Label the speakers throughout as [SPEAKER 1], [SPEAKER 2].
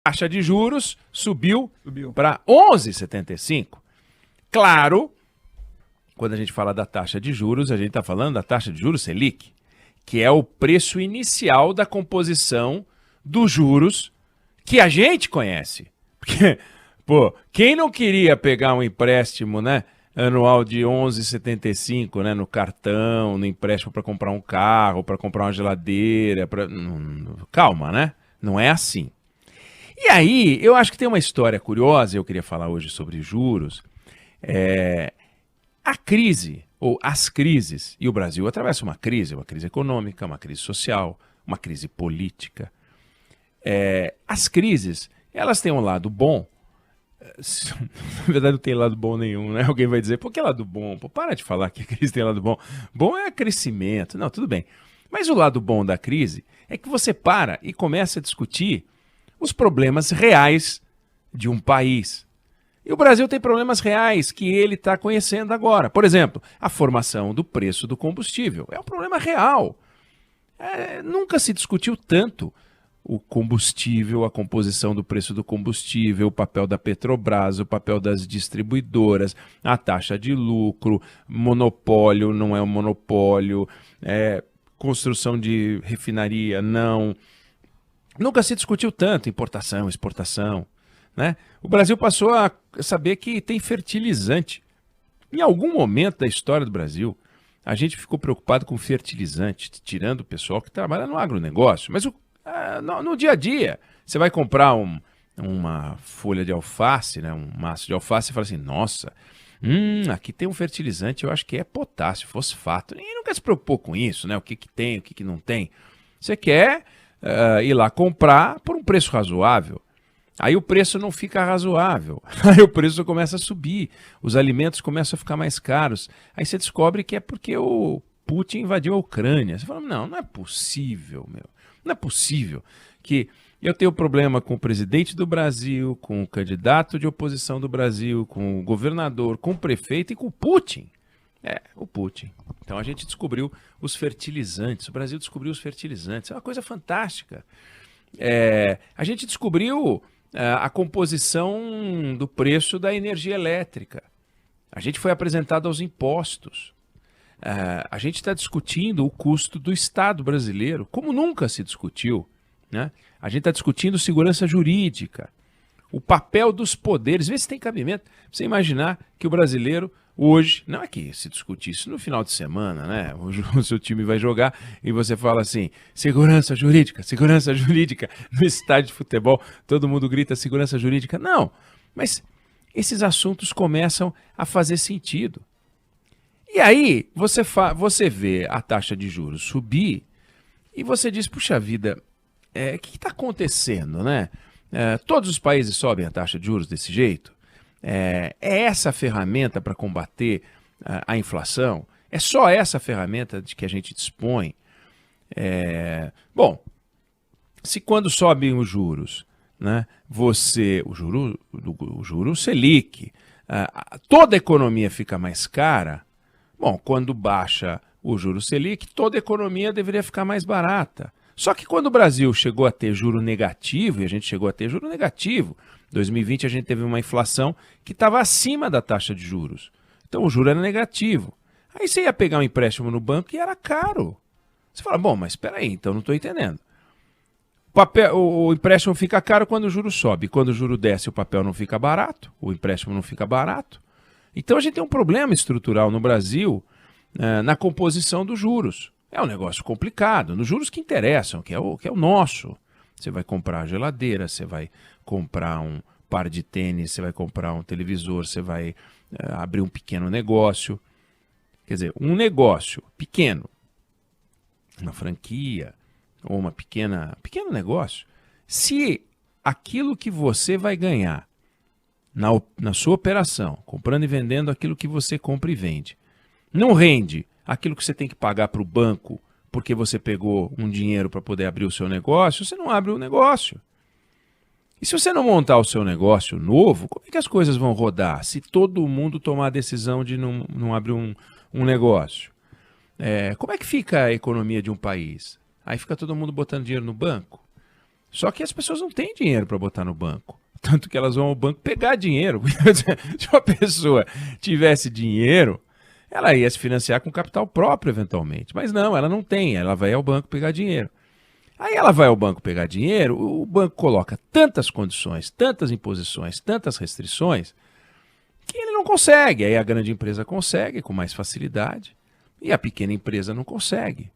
[SPEAKER 1] taxa de juros subiu para 11,75. Claro, quando a gente fala da taxa de juros, a gente está falando da taxa de juros Selic, que é o preço inicial da composição dos juros que a gente conhece. Porque, pô, quem não queria pegar um empréstimo, né, anual de 11,75, né, no cartão, no empréstimo para comprar um carro, para comprar uma geladeira, calma, né? Não é assim. E aí, eu acho que tem uma história curiosa, eu queria falar hoje sobre juros. A crise, ou as crises, e o Brasil atravessa uma crise econômica, uma crise social, uma crise política. As crises, elas têm um lado bom. Na verdade não tem lado bom nenhum, né? Alguém vai dizer, pô, que lado bom? Pô, para de falar que a crise tem lado bom. Bom é crescimento. Não, tudo bem. Mas o lado bom da crise é que você para e começa a discutir os problemas reais de um país. E o Brasil tem problemas reais que ele está conhecendo agora. Por exemplo, a formação do preço do combustível. É um problema real. Nunca se discutiu tanto o combustível, a composição do preço do combustível, o papel da Petrobras, o papel das distribuidoras, a taxa de lucro, monopólio, não é um monopólio, construção de refinaria, não. Nunca se discutiu tanto importação, exportação, né? O Brasil passou a saber que tem fertilizante. Em algum momento da história do Brasil, a gente ficou preocupado com fertilizante, tirando o pessoal que trabalha no agronegócio. Mas no dia a dia, você vai comprar uma folha de alface, né, um maço de alface, e fala assim, nossa, aqui tem um fertilizante, eu acho que é potássio, fosfato. Ninguém nunca se preocupou com isso, né? O que tem, o que não tem. Você quer ir lá comprar por um preço razoável. Aí o preço não fica razoável, aí o preço começa a subir, os alimentos começam a ficar mais caros. Aí você descobre que é porque o Putin invadiu a Ucrânia. Você fala, não é possível, meu. Não é possível que eu tenha problema com o presidente do Brasil, com o candidato de oposição do Brasil, com o governador, com o prefeito e com o Putin. O Putin. Então a gente descobriu os fertilizantes, o Brasil descobriu os fertilizantes, é uma coisa fantástica. A gente descobriu a composição do preço da energia elétrica. A gente foi apresentado aos impostos. A gente está discutindo o custo do Estado brasileiro, como nunca se discutiu, né? A gente está discutindo segurança jurídica, o papel dos poderes, vê se tem cabimento. Você imaginar que o brasileiro hoje, não é que se discute isso no final de semana, né? O seu time vai jogar e você fala assim, segurança jurídica, no estádio de futebol, todo mundo grita segurança jurídica. Não, mas esses assuntos começam a fazer sentido. E aí você vê a taxa de juros subir e você diz, puxa vida, o que está acontecendo, né? Todos os países sobem a taxa de juros desse jeito? É essa a ferramenta para combater a inflação? É só essa ferramenta de que a gente dispõe? Bom, se quando sobem os juros, né, o juro Selic, toda a economia fica mais cara, bom, quando baixa o juro Selic, toda a economia deveria ficar mais barata. Só que quando o Brasil chegou a ter juro negativo, e a gente chegou a ter juro negativo, em 2020 a gente teve uma inflação que estava acima da taxa de juros. Então o juro era negativo. Aí você ia pegar um empréstimo no banco e era caro. Você fala, bom, mas espera aí, então não estou entendendo. O empréstimo fica caro quando o juro sobe. Quando o juro desce, o papel não fica barato, o empréstimo não fica barato. Então a gente tem um problema estrutural no Brasil na composição dos juros. É um negócio complicado, nos juros que interessam, que é o nosso. Você vai comprar geladeira, você vai comprar um par de tênis, você vai comprar um televisor, você vai abrir um pequeno negócio. Quer dizer, um negócio pequeno, uma franquia ou uma pequeno negócio, se aquilo que você vai ganhar na sua operação, comprando e vendendo aquilo que você compra e vende, não rende aquilo que você tem que pagar para o banco porque você pegou um dinheiro para poder abrir o seu negócio, você não abre o negócio. E se você não montar o seu negócio novo, como é que as coisas vão rodar se todo mundo tomar a decisão de não abrir um negócio? Como é que fica a economia de um país? Aí fica todo mundo botando dinheiro no banco? Só que as pessoas não têm dinheiro para botar no banco. Tanto que elas vão ao banco pegar dinheiro. Se uma pessoa tivesse dinheiro, ela ia se financiar com capital próprio, eventualmente. Mas não, ela não tem. Ela vai ao banco pegar dinheiro. Aí ela vai ao banco pegar dinheiro, o banco coloca tantas condições, tantas imposições, tantas restrições, que ele não consegue. Aí a grande empresa consegue com mais facilidade e a pequena empresa não consegue.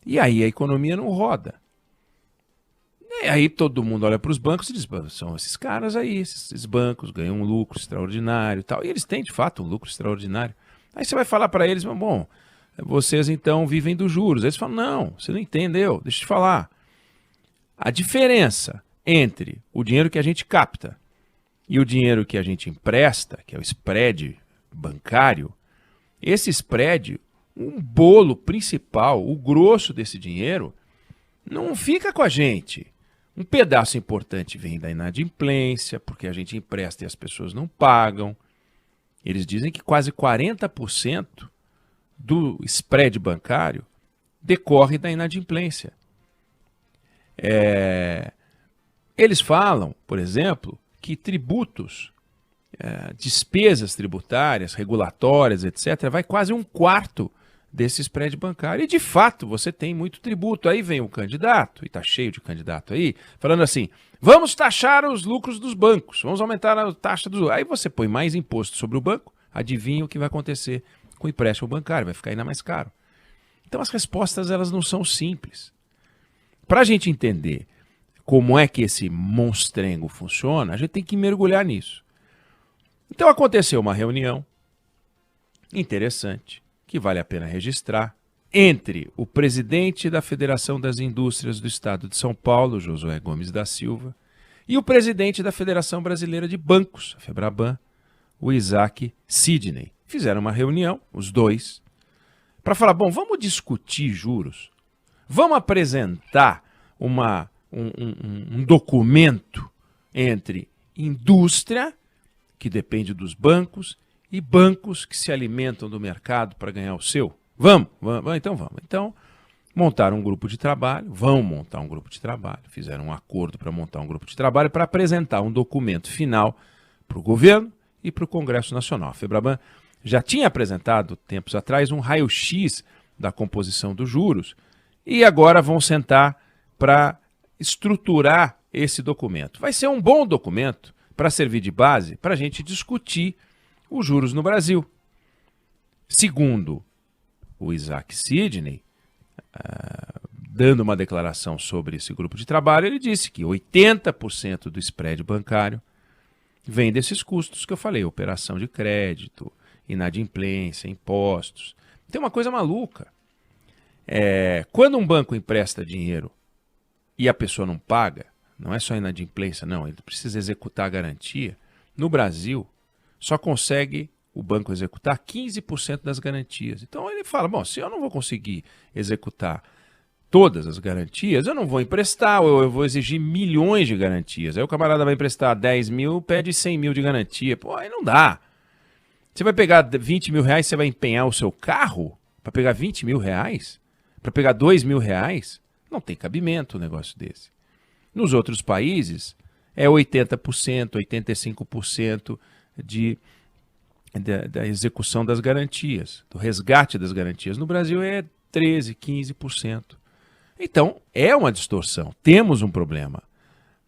[SPEAKER 1] E aí a economia não roda. E aí todo mundo olha para os bancos e diz, são esses caras aí, esses bancos ganham um lucro extraordinário e tal. E eles têm, de fato, um lucro extraordinário. Aí você vai falar para eles, bom, vocês então vivem dos juros. Eles falam, não, você não entendeu, deixa eu te falar. A diferença entre o dinheiro que a gente capta e o dinheiro que a gente empresta, que é o spread bancário, esse spread, um bolo principal, o grosso desse dinheiro, não fica com a gente. Um pedaço importante vem da inadimplência, porque a gente empresta e as pessoas não pagam. Eles dizem que quase 40% do spread bancário decorre da inadimplência. Eles falam, por exemplo, que tributos, despesas tributárias, regulatórias, etc., vai quase um quarto desse spread bancário. E, de fato, você tem muito tributo. Aí vem um candidato, e está cheio de candidato aí, falando assim, vamos taxar os lucros dos bancos, vamos aumentar a taxa dos... Aí você põe mais imposto sobre o banco, adivinha o que vai acontecer com o empréstimo bancário, vai ficar ainda mais caro. Então, as respostas elas não são simples. Para a gente entender como é que esse monstrengo funciona, a gente tem que mergulhar nisso. Então aconteceu uma reunião interessante, que vale a pena registrar, entre o presidente da Federação das Indústrias do Estado de São Paulo, Josué Gomes da Silva, e o presidente da Federação Brasileira de Bancos, a Febraban, o Isaac Sidney. Fizeram uma reunião, os dois, para falar, bom, vamos discutir juros. Vamos apresentar um documento entre indústria, que depende dos bancos, e bancos que se alimentam do mercado para ganhar o seu. Vamos. Então, montaram um grupo de trabalho, vão montar um grupo de trabalho, fizeram um acordo para montar um grupo de trabalho para apresentar um documento final para o governo e para o Congresso Nacional. A Febraban já tinha apresentado, tempos atrás, um raio-x da composição dos juros, e agora vão sentar para estruturar esse documento. Vai ser um bom documento para servir de base para a gente discutir os juros no Brasil. Segundo o Isaac Sidney, dando uma declaração sobre esse grupo de trabalho, ele disse que 80% do spread bancário vem desses custos que eu falei, operação de crédito, inadimplência, impostos. Tem uma coisa maluca. Quando um banco empresta dinheiro e a pessoa não paga, não é só inadimplência, não, ele precisa executar a garantia. No Brasil, só consegue o banco executar 15% das garantias. Então ele fala, bom, se eu não vou conseguir executar todas as garantias, eu não vou emprestar, ou eu vou exigir milhões de garantias. Aí o camarada vai emprestar 10 mil, pede 100 mil de garantia. Pô, aí não dá. Você vai pegar 20 mil reais, você vai empenhar o seu carro para pegar 20 mil reais? Para pegar 2 mil reais? Não tem cabimento um negócio desse. Nos outros países, é 80%, 85% da execução das garantias, do resgate das garantias. No Brasil é 13%, 15%. Então, é uma distorção. Temos um problema,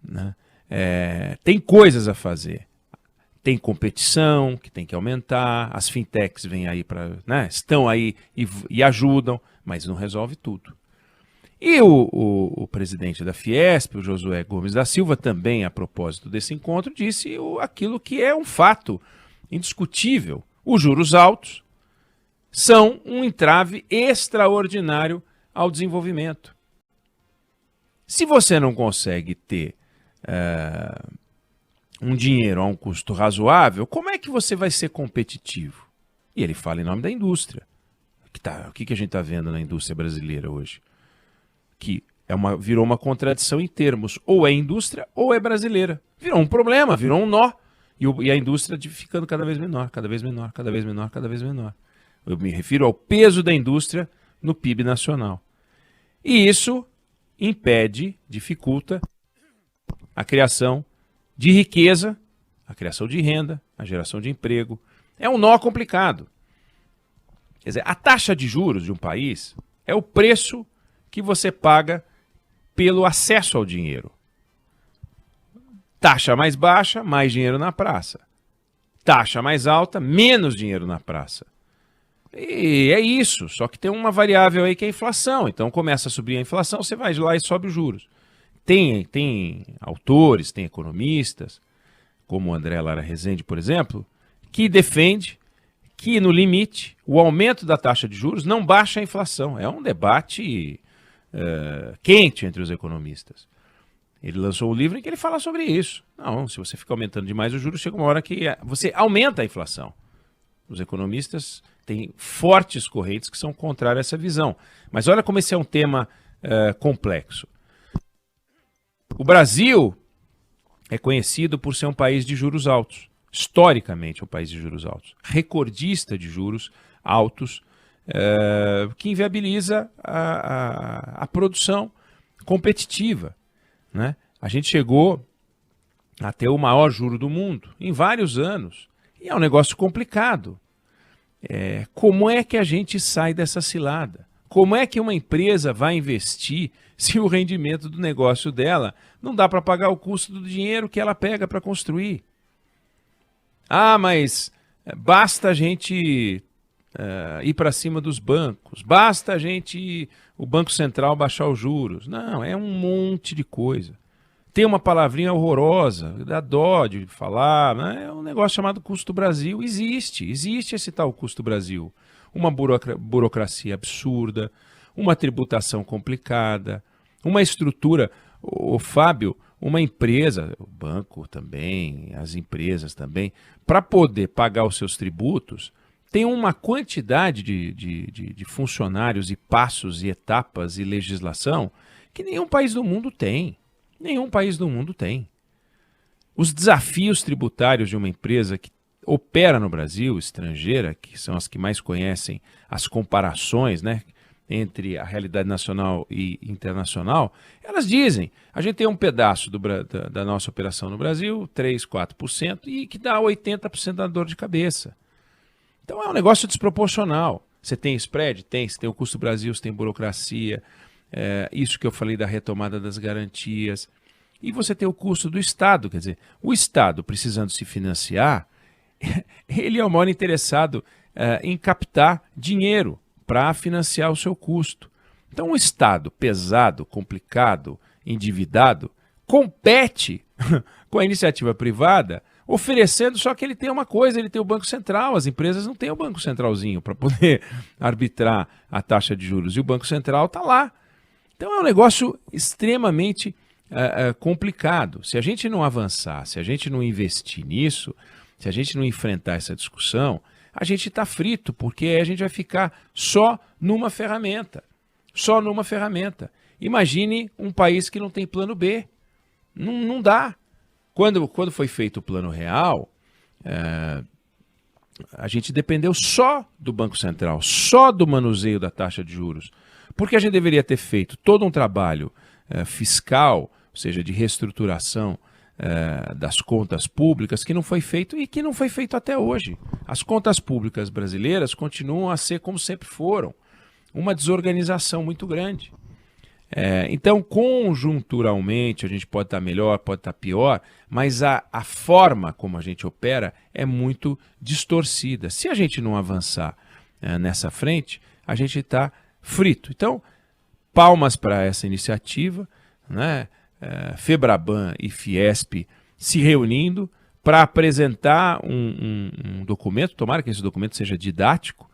[SPEAKER 1] né? Tem coisas a fazer. Tem competição que tem que aumentar, as fintechs vêm aí estão aí e ajudam, mas não resolve tudo. E o presidente da Fiesp, o Josué Gomes da Silva, também a propósito desse encontro, disse aquilo que é um fato indiscutível. Os juros altos são um entrave extraordinário ao desenvolvimento. Se você não consegue ter um dinheiro a um custo razoável, como é que você vai ser competitivo? E ele fala em nome da indústria. O que a gente está vendo na indústria brasileira hoje? Que virou uma contradição em termos. Ou é indústria ou é brasileira. Virou um problema, virou um nó. E a indústria ficando cada vez menor, cada vez menor, cada vez menor, cada vez menor. Eu me refiro ao peso da indústria no PIB nacional. E isso impede, dificulta a criação de riqueza, a criação de renda, a geração de emprego. É um nó complicado. Quer dizer, a taxa de juros de um país é o preço que você paga pelo acesso ao dinheiro. Taxa mais baixa, mais dinheiro na praça. Taxa mais alta, menos dinheiro na praça. E é isso, só que tem uma variável aí que é a inflação. Então começa a subir a inflação, você vai lá e sobe os juros. Tem autores, tem economistas, como o André Lara Rezende, por exemplo, que defende que, no limite, o aumento da taxa de juros não baixa a inflação. É um debate quente entre os economistas. Ele lançou um livro em que ele fala sobre isso. Não, se você fica aumentando demais os juros, chega uma hora que você aumenta a inflação. Os economistas têm fortes correntes que são contrárias a essa visão. Mas olha como esse é um tema complexo. O Brasil é conhecido por ser um país de juros altos. Historicamente, um país de juros altos. Recordista de juros altos, que inviabiliza a produção competitiva, né? A gente chegou a ter o maior juro do mundo em vários anos. E é um negócio complicado. Como é que a gente sai dessa cilada? Como é que uma empresa vai investir se o rendimento do negócio dela não dá para pagar o custo do dinheiro que ela pega para construir? Ah, mas basta a gente ir para cima dos bancos, basta o Banco Central baixar os juros. Não, é um monte de coisa. Tem uma palavrinha horrorosa, dá dó de falar, né? É um negócio chamado custo Brasil. Existe esse tal custo Brasil. Uma burocracia absurda, uma tributação complicada, uma estrutura. O Fábio, uma empresa, o banco também, as empresas também, para poder pagar os seus tributos, tem uma quantidade de funcionários e passos e etapas e legislação que nenhum país do mundo tem. Nenhum país do mundo tem. Os desafios tributários de uma empresa que opera no Brasil, estrangeira, que são as que mais conhecem as comparações, né, entre a realidade nacional e internacional, elas dizem, a gente tem um pedaço da nossa operação no Brasil, 3, 4%, e que dá 80% da dor de cabeça. Então é um negócio desproporcional. Você tem spread? Tem. Você tem o custo Brasil, você tem burocracia, isso que eu falei da retomada das garantias. E você tem o custo do Estado, quer dizer, o Estado precisando se financiar, ele é o maior interessado em captar dinheiro para financiar o seu custo. Então o Estado pesado, complicado, endividado, compete com a iniciativa privada, oferecendo, só que ele tem uma coisa, ele tem o Banco Central, as empresas não têm o Banco Centralzinho para poder arbitrar a taxa de juros, e o Banco Central está lá. Então é um negócio extremamente complicado. Se a gente não avançar, se a gente não investir nisso, se a gente não enfrentar essa discussão, a gente está frito, porque a gente vai ficar só numa ferramenta. Só numa ferramenta. Imagine um país que não tem plano B. Não dá. Quando foi feito o Plano Real, a gente dependeu só do Banco Central, só do manuseio da taxa de juros. Porque a gente deveria ter feito todo um trabalho fiscal, ou seja, de reestruturação das contas públicas, que não foi feito e que não foi feito até hoje. As contas públicas brasileiras continuam a ser como sempre foram, uma desorganização muito grande. Então, conjunturalmente, a gente pode estar melhor, pode estar pior, mas a forma como a gente opera é muito distorcida. Se a gente não avançar nessa frente, a gente está frito. Então, palmas para essa iniciativa, né? Febraban e Fiesp se reunindo para apresentar um documento, tomara que esse documento seja didático,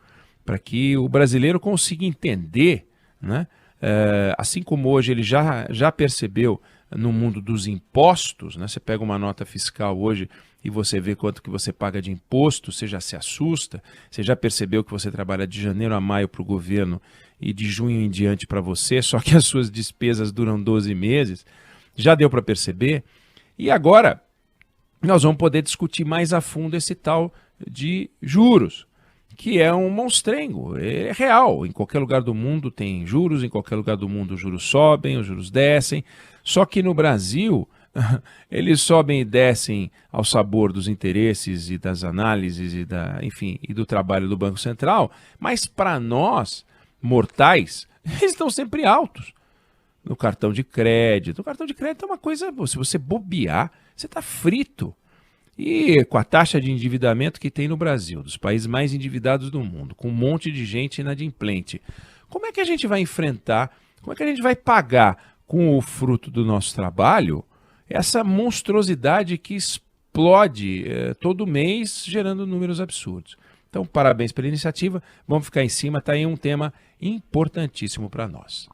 [SPEAKER 1] para que o brasileiro consiga entender, né? Assim como hoje ele já percebeu no mundo dos impostos, né? Você pega uma nota fiscal hoje e você vê quanto que você paga de imposto, você já se assusta, você já percebeu que você trabalha de janeiro a maio para o governo e de junho em diante para você, só que as suas despesas duram 12 meses, já deu para perceber. E agora nós vamos poder discutir mais a fundo esse tal de juros, que é um monstrengo, é real. Em qualquer lugar do mundo tem juros, em qualquer lugar do mundo os juros sobem, os juros descem. Só que no Brasil Eles sobem e descem ao sabor dos interesses e das análises enfim, e do trabalho do Banco Central, mas para nós, mortais, eles estão sempre altos. No cartão de crédito. O cartão de crédito é uma coisa, se você bobear, você está frito. E com a taxa de endividamento que tem no Brasil, dos países mais endividados do mundo, com um monte de gente inadimplente, como é que a gente vai enfrentar, como é que a gente vai pagar com o fruto do nosso trabalho essa monstruosidade que explode todo mês, gerando números absurdos? Então, parabéns pela iniciativa, vamos ficar em cima, está aí um tema importantíssimo para nós.